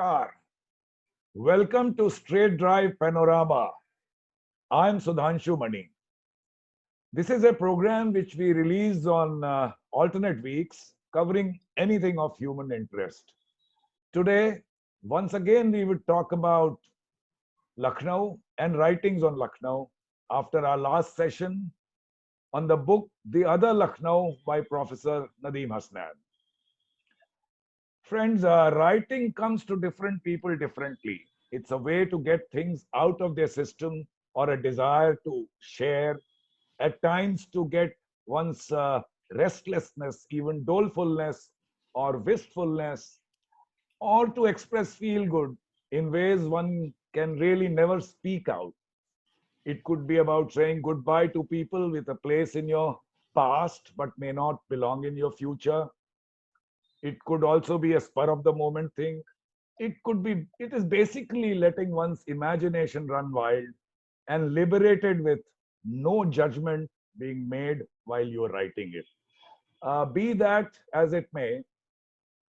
Namaskar. Welcome to Straight Drive Panorama. I'm Sudhanshu Mani. This is a program which we release on alternate weeks, covering anything of human interest. Today, once again, we would talk about Lucknow and writings on Lucknow after our last session on the book The Other Lucknow by Professor Nadeem Hasnan. Friends, writing comes to different people differently. It's a way to get things out of their system or a desire to share, at times to get one's restlessness, even dolefulness or wistfulness, or to express feel good in ways one can really never speak out. It could be about saying goodbye to people with a place in your past but may not belong in your future. It could also be a spur of the moment thing. It is basically letting one's imagination run wild and liberated with no judgment being made while you're writing it. Be that as it may,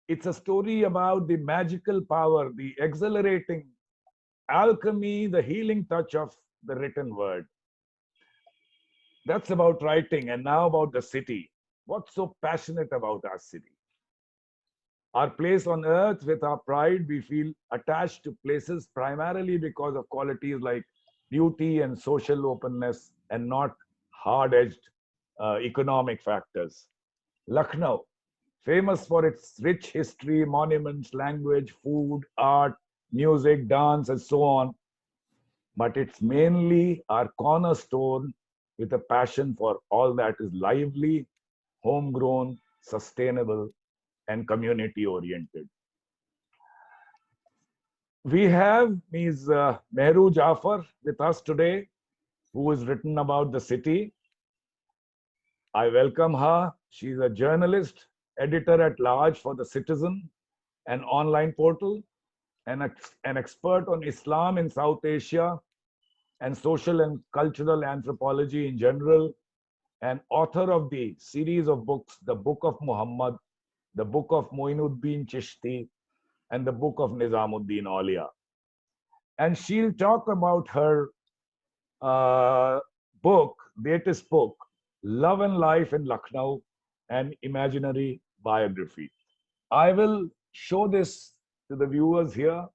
it's a story about the magical power, the exhilarating alchemy, the healing touch of the written word. That's about writing. And now about the city. What's so passionate about our city? Our place on earth, with our pride, we feel attached to places primarily because of qualities like beauty and social openness and not hard-edged economic factors. Lucknow, famous for its rich history, monuments, language, food, art, music, dance, and so on. But it's mainly our cornerstone with a passion for all that is lively, homegrown, sustainable, and community oriented. We have Ms. Mehru Jaffer with us today, who has written about the city. I welcome her. She's a journalist, editor at large for The Citizen, an online portal, and an expert on Islam in South Asia and social and cultural anthropology in general, and author of the series of books, The Book of Muhammad, the book of Moinuddin Chishti, and the book of Nizamuddin Auliya. And she'll talk about her latest book, Love and Life in Lucknow, an imaginary biography. I will show this to the viewers here.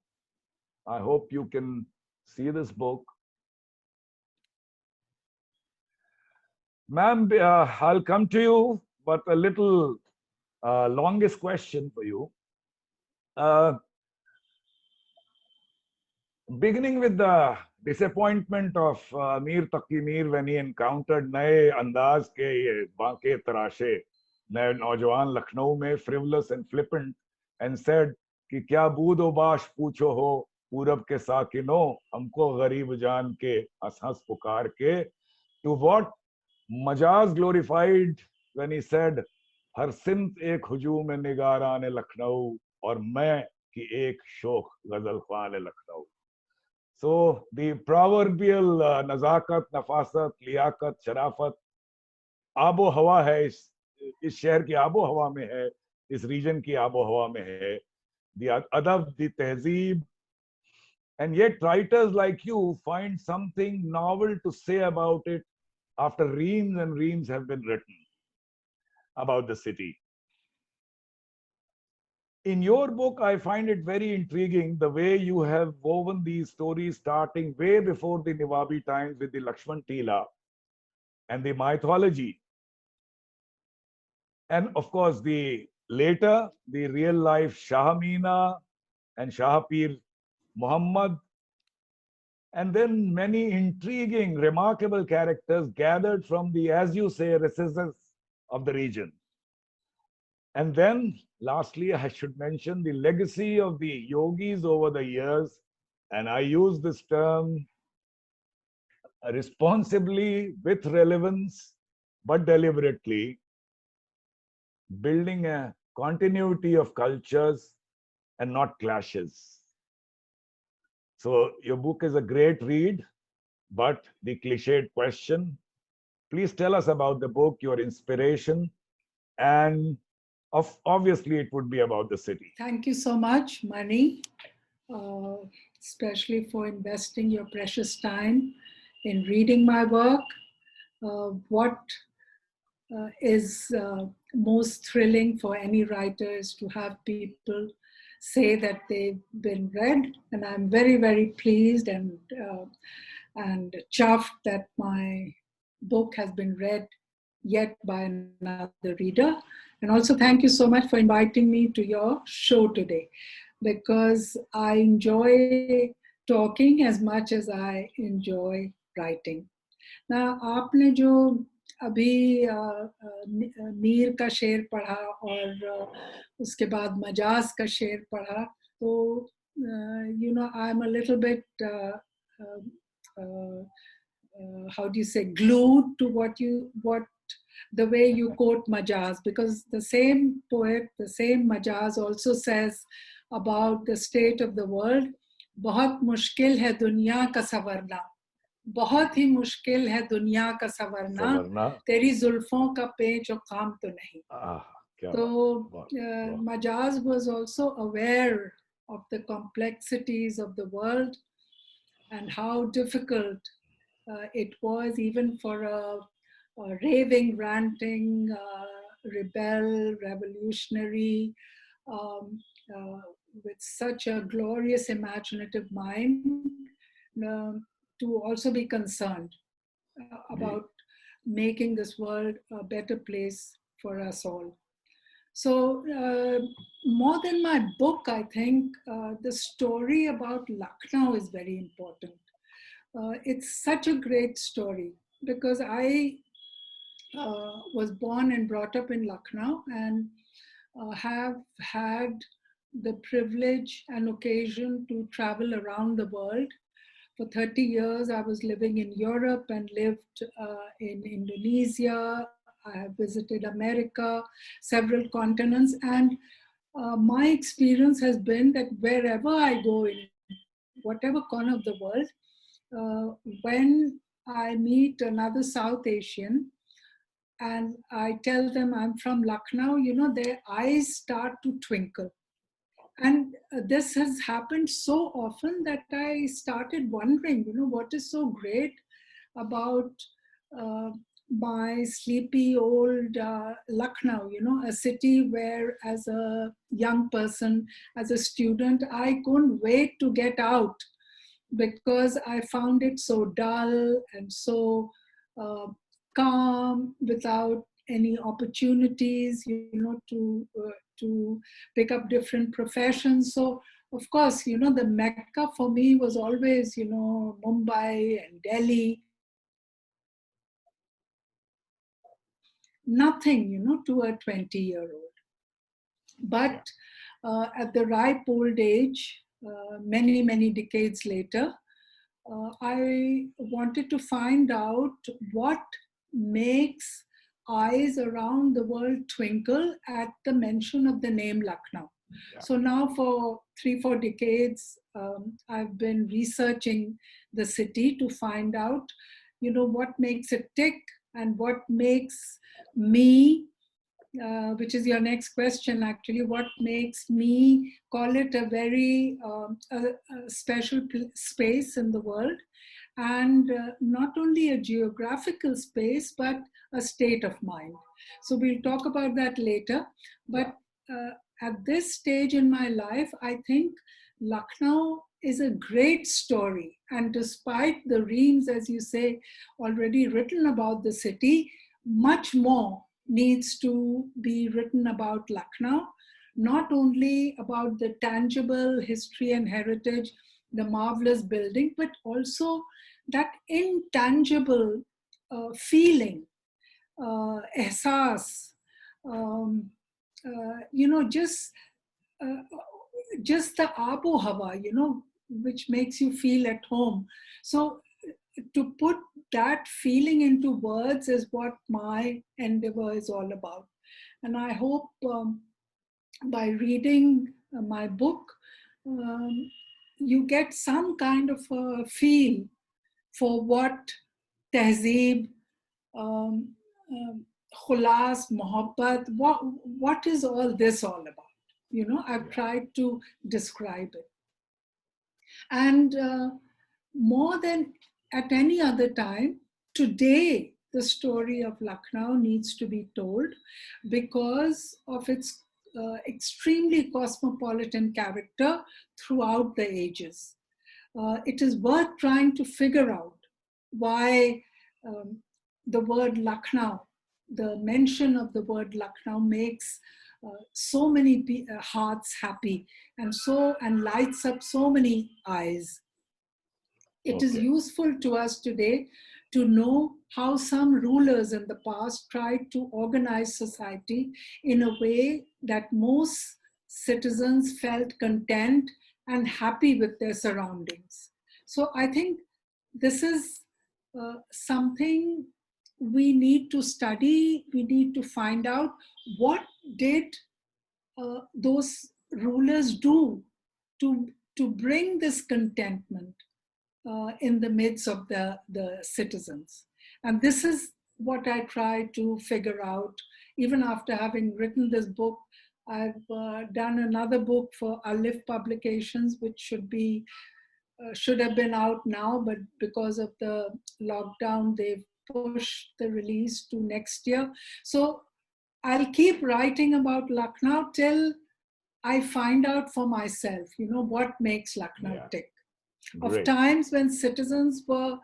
I hope you can see this book. Ma'am, I'll come to you, but a little longest question for you. Beginning with the disappointment of Mir Taqi Mir when he encountered नए अंदाज के ये बांके तराशे नए नौजवान लखनऊ में frivolous and flippant and said कि क्या बूद व बाश पूछो हो पूरब के साकिनों हमको गरीब जान के हंस हंस पुकार के, to what Majaz glorified when he said हर सिमत एक हुजूम निगारान लखनऊ और मैं की एक शोख गजल ख्वान लखनऊ. So the proverbial नजाकत, नफासत, लियाकत, शराफत आबो हवा है इस शहर की आबो हवा में है, इस रीजन की आबो हवा में है. The adab, the tehzeeb, and yet writers like you find something novel to say about it after reams and reams have been written about the city. In your book, I find it very intriguing the way you have woven these stories starting way before the Nawabi times with the Lakshman Tila and the mythology. And of course, the later, the real life Shah Mina and Shah Pir Muhammad, and then many intriguing, remarkable characters gathered from the, as you say, recesses of the region. And then, lastly, I should mention the legacy of the yogis over the years, and I use this term responsibly, with relevance, but deliberately, building a continuity of cultures and not clashes. So your book is a great read, but the cliched question, please tell us about the book, your inspiration, and obviously it would be about the city. Thank you so much, Mani. uh, especially for investing your precious time in reading my work. What is most thrilling for any writer is to have people say that they've been read, and I'm very, very pleased and chuffed that my book has been read yet by another reader. And also, thank you so much for inviting me to your show today, because I enjoy talking as much as I enjoy writing. ना आपने जो अभी मीर का शेर पढ़ा और उसके बाद मजाज का शेर पढ़ा, तो you know, I'm a little bit how do you say, glued to what the way you quote Majaz, because the same poet, the same Majaz also says about the state of the world, बहुत मुश्किल है दुनिया का संवरना, बहुत ही मुश्किल है दुनिया का संवरना, तेरी जुल्फों का पेच और काम तो नहीं. So Majaz was also aware of the complexities of the world and how difficult it was even for a raving, ranting, rebel, revolutionary, um, uh, with such a glorious imaginative mind, to also be concerned about making this world a better place for us all. So, more than my book, I think the story about Lucknow is very important. It's such a great story because I was born and brought up in Lucknow and have had the privilege and occasion to travel around the world. For 30 years, I was living in Europe and lived in Indonesia. I have visited America, several continents, and my experience has been that wherever I go, in whatever corner of the world, when I meet another South Asian and I tell them I'm from Lucknow, you know, their eyes start to twinkle. And this has happened so often that I started wondering, you know, what is so great about uh, my sleepy old Lucknow, you know, a city where as a young person, as a student, I couldn't wait to get out because I found it so dull and so uh, calm, without any opportunities, you know, to pick up different professions. So, of course, you know, the Mecca for me was always, you know, Mumbai and Delhi. Nothing, you know, to a 20-year-old. But at the ripe old age, many, many decades later, I wanted to find out what makes eyes around the world twinkle at the mention of the name Lucknow. Yeah. So now for 3-4 decades, I've been researching the city to find out, you know, what makes it tick and what makes me, which is your next question actually, what makes me call it a very a special space in the world, and not only a geographical space but a state of mind. So we'll talk about that later, but at this stage in my life, I think Lucknow is a great story, and despite the reams, as you say, already written about the city, much more needs to be written about Lucknow, not only about the tangible history and heritage, the marvelous building, but also that intangible feeling, ehsas, you know, uh, just the abo hawa, you know, which makes you feel at home. So to put that feeling into words is what my endeavor is all about. And I hope by reading my book, you get some kind of a feel for what tehzeeb, um, khulas, mohabbat, what is all this all about? You know, I've tried to describe it. And more than at any other time, today the story of Lucknow needs to be told because of its extremely cosmopolitan character throughout the ages. It is worth trying to figure out why um, the word Lucknow, the mention of the word Lucknow makes so many hearts happy and lights up so many eyes. It is Okay. useful to us today to know how some rulers in the past tried to organize society in a way that most citizens felt content and happy with their surroundings. So I think this is something we need to study. We need to find out what did those rulers do to, to bring this contentment in the midst of the citizens. And this is what I try to figure out. Even after having written this book, I've done another book for Alif Publications, which should have been out now, but because of the lockdown, they've pushed the release to next year. So I'll keep writing about Lucknow till I find out for myself, what makes Lucknow Yeah. tick. Of Great. times when citizens were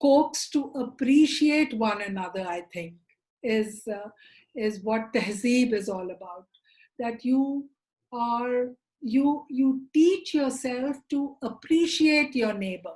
coaxed to appreciate one another, I think, is, uh, is what Tehzeeb is all about. That are, you teach yourself to appreciate your neighbor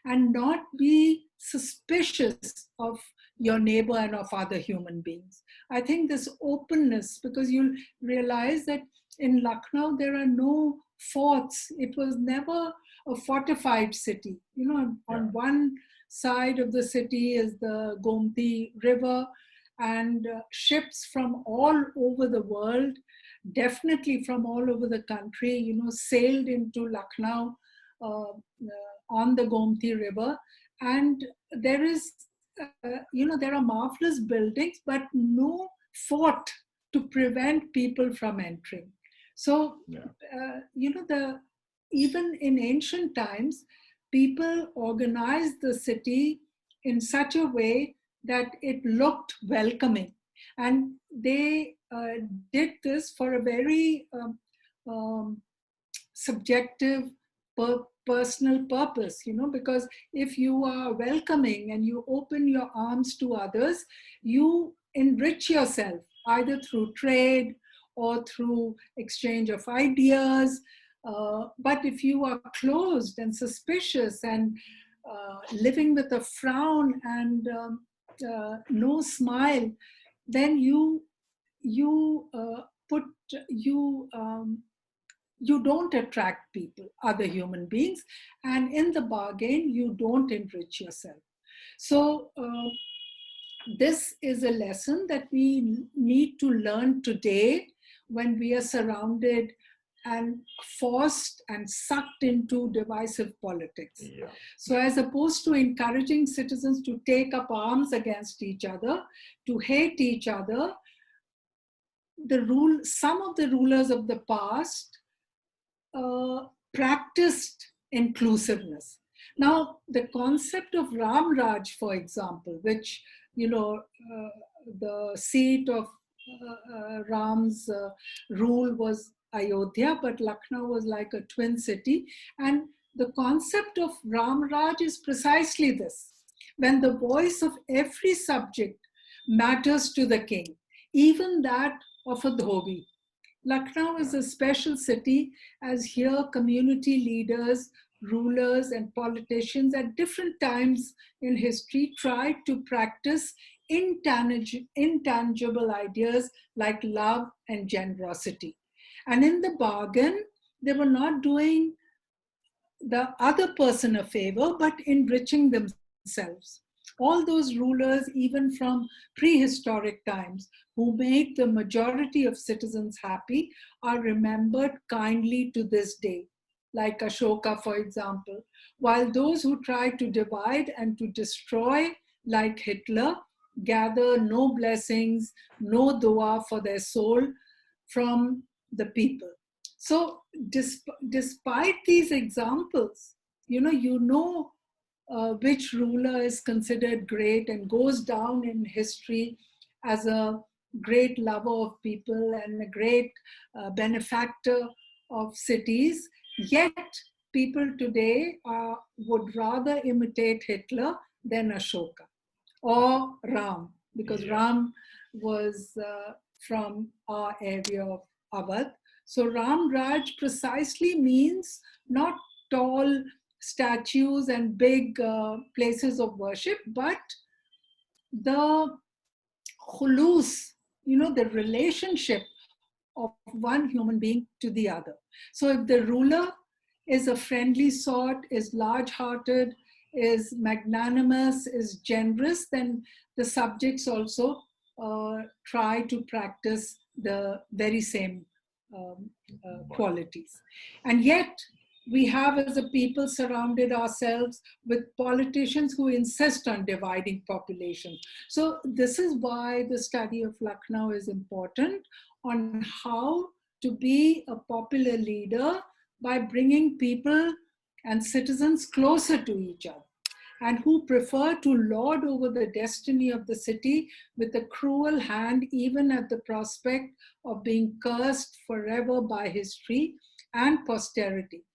and not be suspicious of your neighbor and of other human beings. I think this openness, because you'll realize that in Lucknow there are no forts. It was never a fortified city. Yeah. On one side of the city is the Gomti River, and ships from all over the world, definitely from all over the country, sailed into Lucknow on the Gomti River. And there is, there are marvelous buildings, but no fort to prevent people from entering. So, Yeah. the even in ancient times, people organized the city in such a way that it looked welcoming. And they did this for a very subjective, personal purpose, because if you are welcoming and you open your arms to others, you enrich yourself either through trade or through exchange of ideas. But if you are closed and suspicious and living with a frown and no smile, then you put you you don't attract people, other human beings, and in the bargain, you don't enrich yourself. So, this is a lesson that we need to learn today when we are surrounded and forced and sucked into divisive politics. Yeah. So, as opposed to encouraging citizens to take up arms against each other, to hate each other, some of the rulers of the past practiced inclusiveness. Now, the concept of Ram Raj, for example, which, the seat of Ram's rule was Ayodhya, but Lucknow was like a twin city. And the concept of Ram Raj is precisely this: when the voice of every subject matters to the king, even that of a dhobi. Lucknow is Yeah. a special city, as here community leaders, rulers, and politicians at different times in history tried to practice intangible ideas like love and generosity. And in the bargain, they were not doing the other person a favor, but enriching themselves. All those rulers, even from prehistoric times, who made the majority of citizens happy, are remembered kindly to this day, like Ashoka, for example, while those who tried to divide and to destroy, like Hitler, gather no blessings, no dua for their soul from the people. So despite these examples, which ruler is considered great and goes down in history as a great lover of people and a great benefactor of cities. Yet people today would rather imitate Hitler than Ashoka or Ram, because Ram was from our area of Awadh. So Ram Raj precisely means not tall statues and big places of worship, but the khulus, the relationship of one human being to the other. So if the ruler is a friendly sort, is large-hearted, is magnanimous, is generous, then the subjects also try to practice the very same qualities. And yet, we have as a people surrounded ourselves with politicians who insist on dividing populations. So this is why the study of Lucknow is important, on how to be a popular leader by bringing people and citizens closer to each other, and who prefer to lord over the destiny of the city with a cruel hand, even at the prospect of being cursed forever by history and posterity.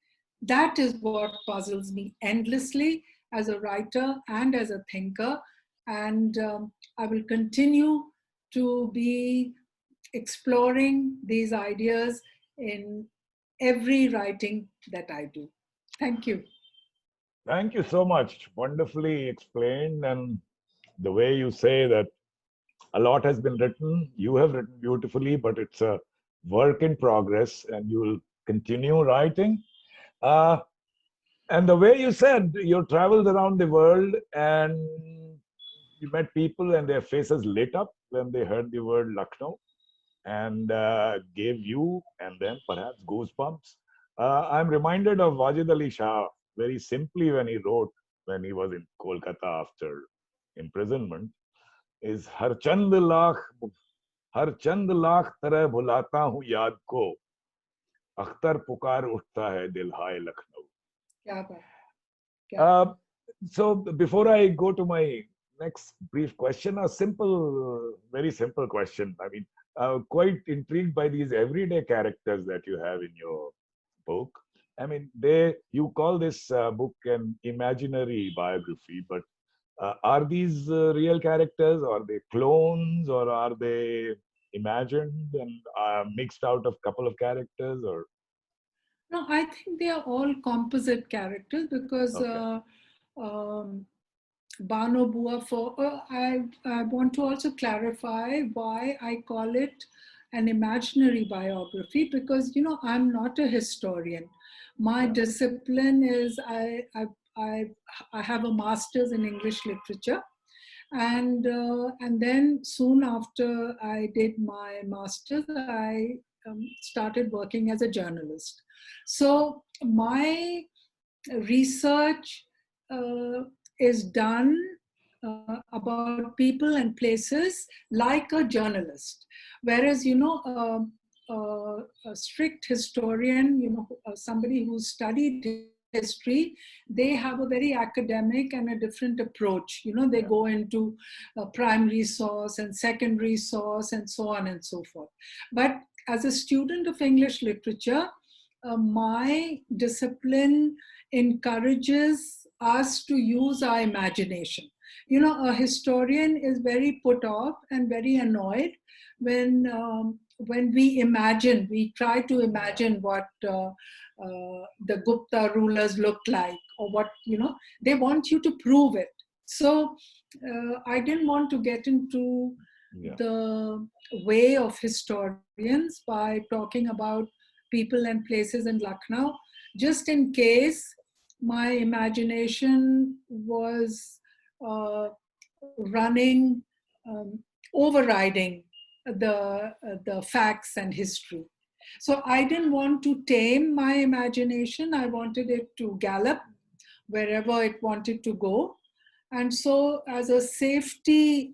That is what puzzles me endlessly as a writer and as a thinker. And I will continue to be exploring these ideas in every writing that I do. Thank you. Thank you so much. Wonderfully explained. And the way you say that a lot has been written, you have written beautifully, but it's a work in progress and you will continue writing. And the way you said you traveled around the world and you met people and their faces lit up when they heard the word Lucknow, and gave you and them perhaps goosebumps. I'm reminded of Wajid Ali Shah very simply when he wrote, when he was in Kolkata after imprisonment, is हर चंद लाख तरह भुलाता हूँ याद को, अख्तर पुकार उठता है दिल हाय लखनऊ. क्या बात. So before I go to my next brief question, a simple, very simple question. I mean, quite intrigued by these everyday characters that you have in your book. I mean, you call this book an imaginary biography, but are these real characters? Or are they clones, or are they imagined and mixed out of a couple of characters? Or no, I think they are all composite characters, because okay. Bano Bua, I want to also clarify why I call it an imaginary biography, because I'm not a historian. My discipline is I have a master's in English literature, and then soon after I did my master's, I started working as a journalist. So my research is done about people and places like a journalist, whereas a strict historian, somebody who studied history, they have a very academic and a different approach. They go into primary source and secondary source and so on and so forth. But as a student of English literature, my discipline encourages us to use our imagination. A historian is very put off and very annoyed when we try to imagine what the Gupta rulers looked like, or what, they want you to prove it. So I didn't want to get into the way of historians by talking about people and places in Lucknow, just in case my imagination was overriding the facts and history. So I didn't want to tame my imagination. I wanted it to gallop wherever it wanted to go. And so, as a safety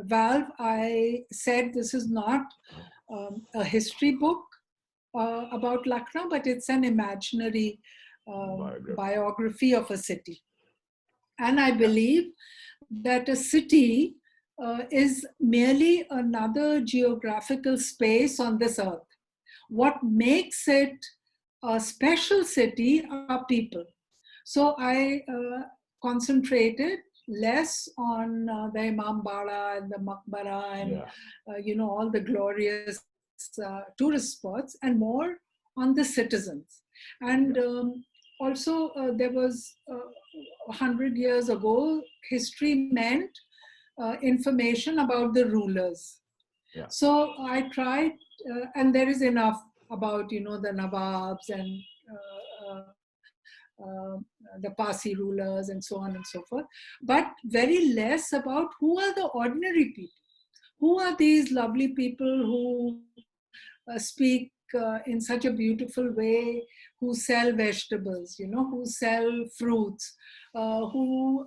valve, I said this is not a history book. about Lucknow, but it's an imaginary biography of a city. And I believe that a city is merely another geographical space on this earth. What makes it a special city are people. So I concentrated less on the Imambara and the Maqbara and all the glorious tourist spots, and more on the citizens. And also there was 100 years ago, history meant information about the rulers. So I tried, and there is enough about the Nawabs and the Parsi rulers and so on and so forth, but very less about who are the ordinary people. Who are these lovely people who speak in such a beautiful way, who sell vegetables, who sell fruits, who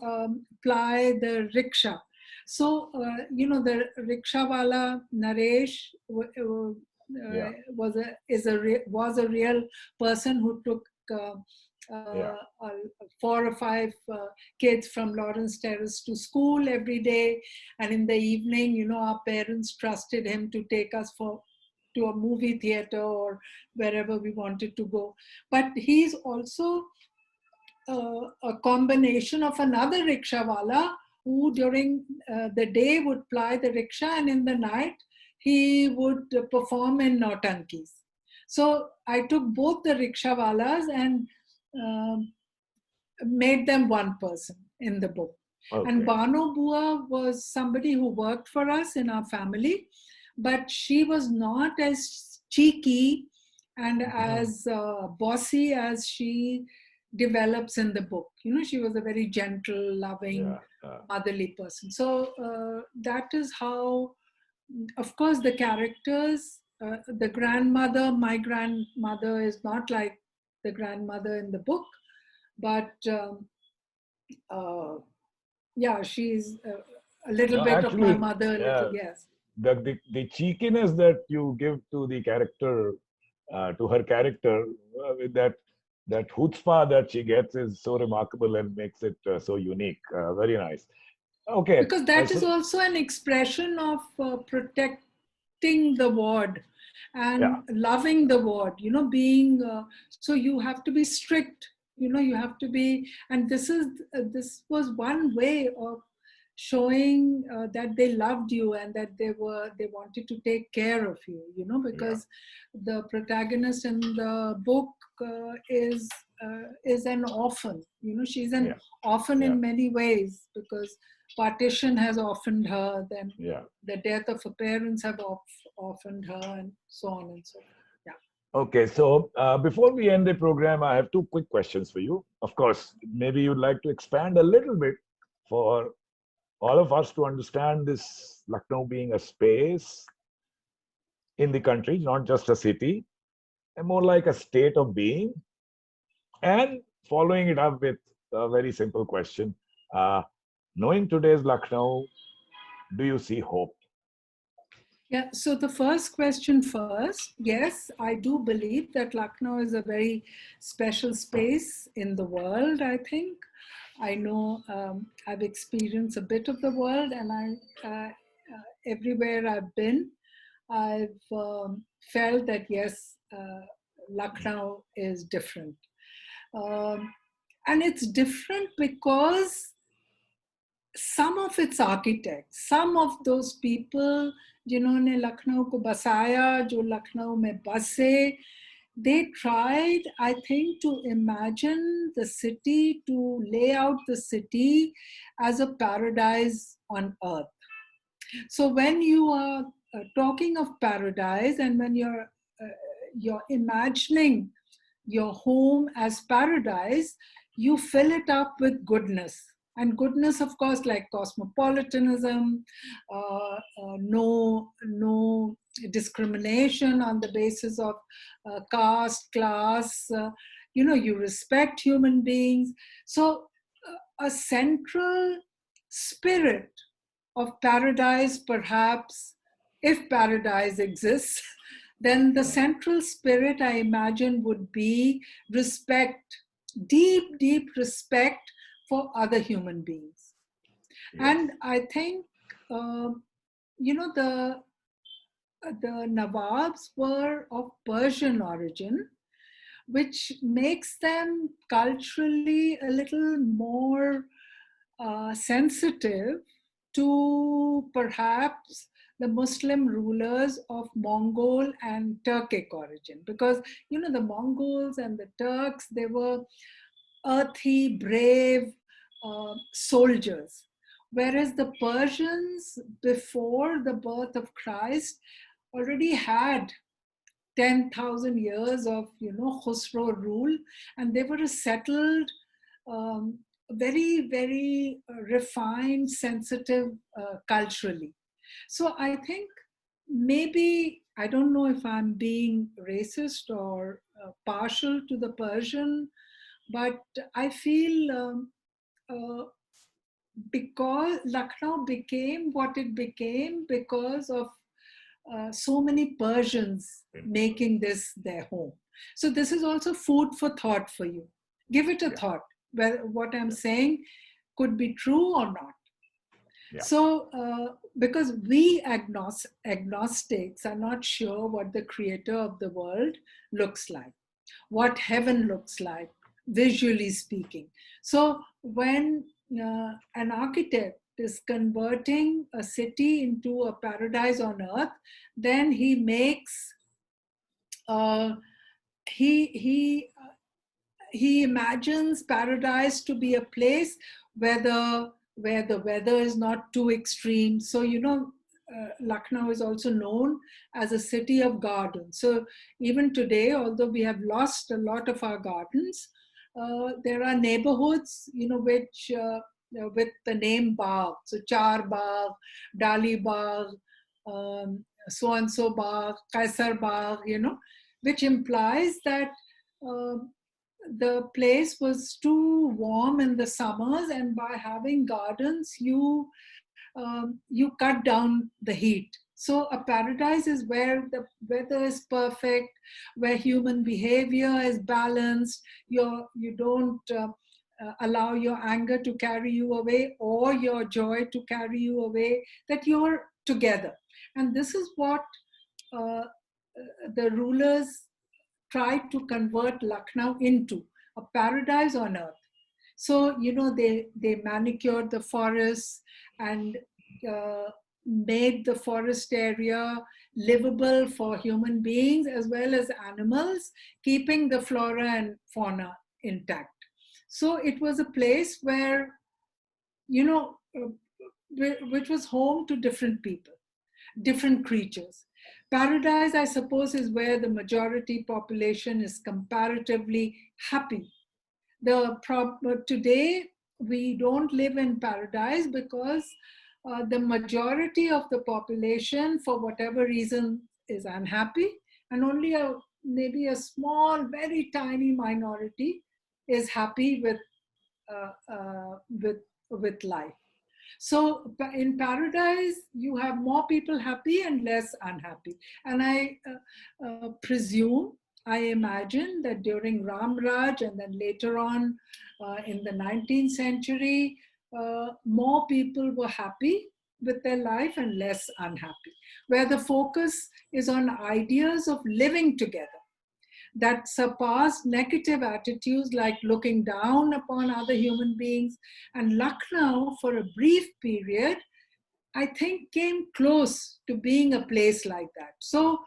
ply the rickshaw. So, the rickshawala Naresh was a real person who took 4 or 5 kids from Lawrence Terrace to school every day, and in the evening, our parents trusted him to take us to a movie theater or wherever we wanted to go. But he's also a combination of another rickshawala who during the day would ply the rickshaw, and in the night he would perform in Nautankis. So I took both the rickshawalas and made them one person in the book. Okay. And Bano Bua was somebody who worked for us in our family, but she was not as cheeky and as bossy as she develops in the book. She was a very gentle, loving, motherly person. So that is how, of course, the characters, the grandmother, my grandmother is not like the grandmother in the book, but she's a little bit actually, of my mother. Yes. The cheekiness that you give to the character, to her character, with that chutzpah that she gets is so remarkable and makes it so unique. Very nice. Okay. Because that is also an expression of protecting the ward and loving the ward, being, so you have to be strict, you have to be, and this was one way of showing that they loved you and that they wanted to take care of you, because the protagonist in the book is an orphan, she's an orphan in many ways, because partition has orphaned her, then the death of her parents have orphaned her, and so on and so forth. Okay, so before we end the program, I have 2 quick questions for you. Of course, maybe you'd like to expand a little bit for all of us to understand this Lucknow being a space in the country, not just a city, and more like a state of being. And following it up with a very simple question, knowing today's Lucknow, do you see hope? Yeah, so the first question first. Yes, I do believe that Lucknow is a very special space in the world, I think. I know I've experienced a bit of the world, and everywhere I've been, I've felt that, yes, Lucknow is different. And it's different because some of its architects, some of those people जिन्होंने लखनऊ को बसाया, जो लखनऊ में बसे, they tried, I think, to imagine the city, to lay out the city as a paradise on earth. So when you are talking of paradise, and when you're imagining your home as paradise, you fill it up with goodness. And goodness, of course, like cosmopolitanism, no discrimination on the basis of caste, class, you respect human beings. So a central spirit of paradise, perhaps, if paradise exists, then the central spirit, I imagine, would be respect, deep, deep respect for other human beings. Yes. And I think, you know, the Nawabs were of Persian origin, which makes them culturally a little more sensitive to perhaps the Muslim rulers of Mongol and Turkic origin. Because, you know, the Mongols and the Turks, they were earthy, brave soldiers. Whereas the Persians, before the birth of Christ, already had 10,000 years of, you know, Khusro rule, and they were a settled, very, very refined, sensitive culturally. So I think maybe, I don't know if I'm being racist or partial to the Persian, but I feel because Lucknow became what it became because of so many Persians making this their home. So this is also food for thought for you. Give it a thought, whether what I'm saying could be true or not. Yeah. So because we agnostics are not sure what the creator of the world looks like, what heaven looks like, visually speaking. So when an architect is converting a city into a paradise on earth, then he makes he he he imagines paradise to be a place where the weather is not too extreme. So, you know, Lucknow is also known as a city of gardens. So even today, although we have lost a lot of our gardens, there are neighborhoods, you know, which with the name Bagh. So Char Bagh, Dali Bagh, so and so Bagh, Kaisar Bagh, you know, which implies that the place was too warm in the summers, and by having gardens, you cut down the heat. So a paradise is where the weather is perfect, where human behavior is balanced. You don't allow your anger to carry you away or your joy to carry you away. That you're together, and this is what the rulers tried to convert Lucknow into a paradise on earth. So, you know, they manicured the forests and made the forest area livable for human beings as well as animals, keeping the flora and fauna intact. So it was a place where, you know, which was home to different people, different creatures. Paradise, I suppose, is where the majority population is comparatively happy. Today, we don't live in paradise because the majority of the population, for whatever reason, is unhappy, and only maybe a small, very tiny minority is happy with life. So in paradise, you have more people happy and less unhappy. And I presume, I imagine that during Ram Raj and then later on in the 19th century, more people were happy with their life and less unhappy, where the focus is on ideas of living together that surpassed negative attitudes like looking down upon other human beings. And Lucknow, for a brief period, I think came close to being a place like that. So,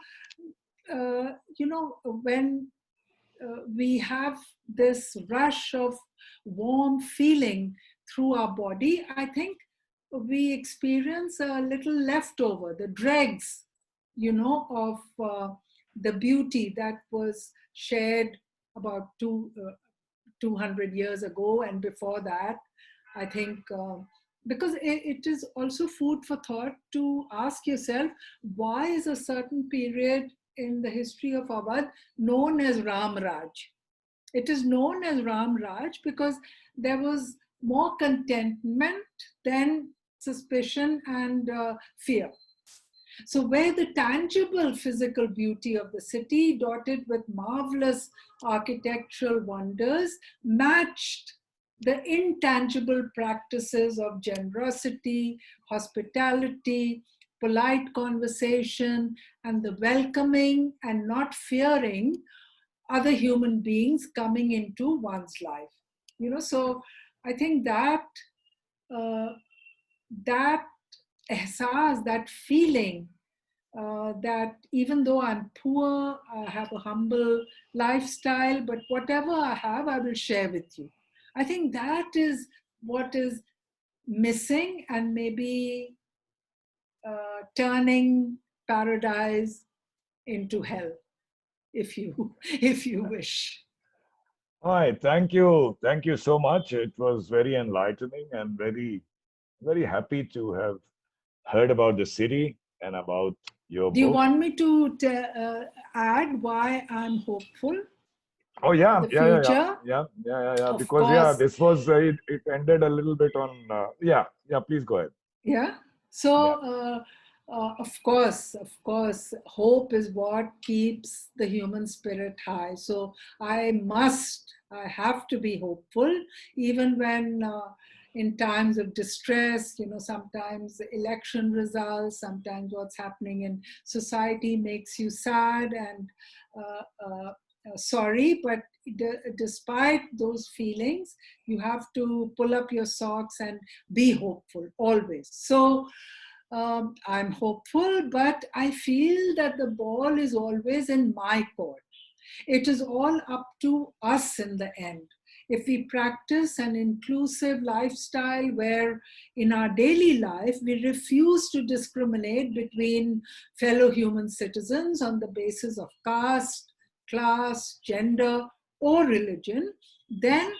you know, when we have this rush of warm feeling through our body, I think we experience a little leftover, the dregs, you know, of the beauty that was shared about 200 years ago and before that. I think because it is also food for thought to ask yourself, why is a certain period in the history of Awadh known as Ram Raj? It is known as Ram Raj because there was more contentment than suspicion and fear. So, where the tangible physical beauty of the city, dotted with marvelous architectural wonders, matched the intangible practices of generosity, hospitality, polite conversation, and the welcoming and not fearing other human beings coming into one's life. So I think that uh, that ehsas, that feeling, that even though I'm poor, I have a humble lifestyle, but whatever I have, I will share with you. I think that is what is missing, and maybe turning paradise into hell, if you if you wish. All right, thank you so much. It was very enlightening and very happy to have heard about the city and about your Do you book. want me to add why I'm hopeful Oh for yeah, the yeah, yeah, yeah, future? yeah, yeah, yeah, yeah. Of Because yeah, course, this was it ended a little bit on yeah, yeah. Please go ahead. yeah. So, Yeah, of course, hope is what keeps the human spirit high. So, I have to be hopeful, even when in times of distress, sometimes election results, sometimes what's happening in society makes you sad and sorry, but despite those feelings, you have to pull up your socks and be hopeful always. So I'm hopeful, but I feel that the ball is always in my court. It is all up to us in the end. If we practice an inclusive lifestyle where in our daily life we refuse to discriminate between fellow human citizens on the basis of caste, class, gender, or religion, then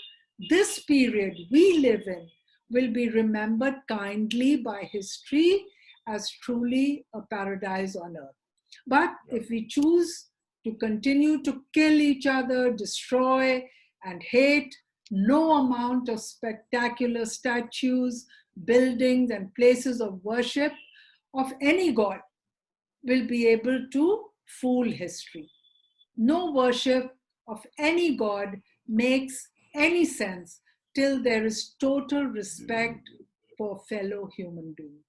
this period we live in will be remembered kindly by history as truly a paradise on earth. But yeah, if we choose to continue to kill each other, destroy, and hate, no amount of spectacular statues, buildings, and places of worship of any god will be able to fool history. No worship of any god makes any sense till there is total respect for fellow human beings.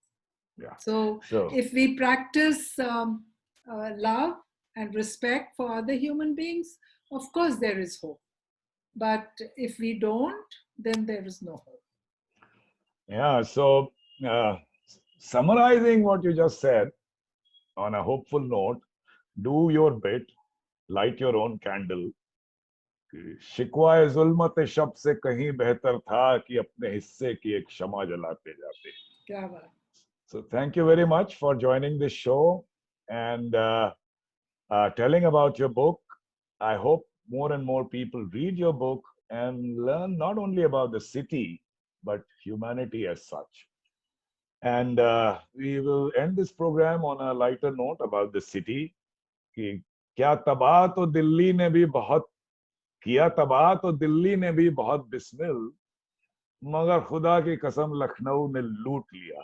yeah. So, So if we practice love and respect for other human beings, of course there is hope. But if we don't, then there is no hope. yeah, so uh, summarizing what you just said on a hopeful note, do your bit, light your own candle. शिकवाए जुल्मत शब से कहीं बेहतर था कि अपने हिस्से की एक शमा जलाते जाते. क्या बात. So thank you very much for joining this show and telling about your book. I hope more and more people read your book and learn not only about the city, but humanity as such. And we will end this program on a lighter note about the city. कि क्या तबाह तो दिल्ली ने भी बहुत किया, तबाह तो दिल्ली ने भी बहुत बिस्मिल, मगर खुदा की कसम लखनऊ ने लूट लिया.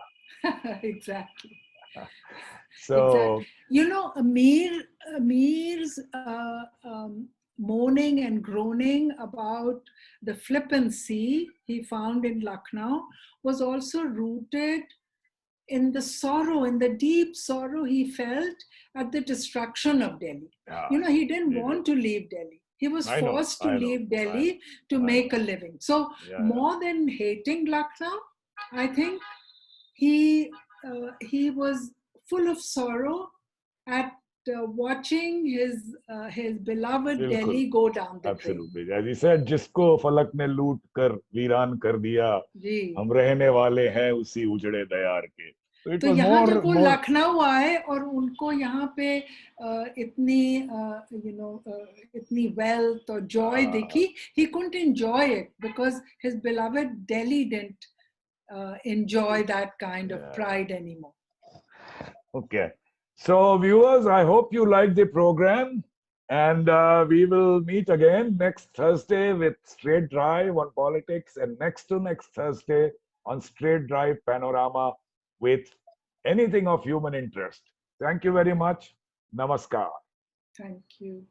Exactly. Exactly. So Amir's moaning and groaning about the flippancy he found in Lucknow was also rooted in the sorrow, in the deep sorrow he felt at the destruction of Delhi. yeah, He didn't it is. want to leave Delhi. He was I know, forced to I know, leave Delhi to I make know. a living. So, Yeah, yeah. more than hating Lucknow, I think he he was full of sorrow at watching his beloved बिल्कुल, Delhi go down the drain. absolutely. As he said, जिसको फलक ने लूट कर वीरान कर दिया, जी. हम रहने वाले हैं उसी उजड़े दयार के. So it तो was यहाँ जब वो more. लखनऊ आए और उनको यहाँ पे इतनी इतनी wealth और joy दिखी, he couldn't enjoy it because his beloved Delhi didn't enjoy that kind of Yeah. pride anymore. Okay. So, viewers, I hope you like the program. And we will meet again next Thursday with Straight Drive on politics, and next to next Thursday on Straight Drive Panorama with anything of human interest. Thank you very much. Namaskar. Thank you.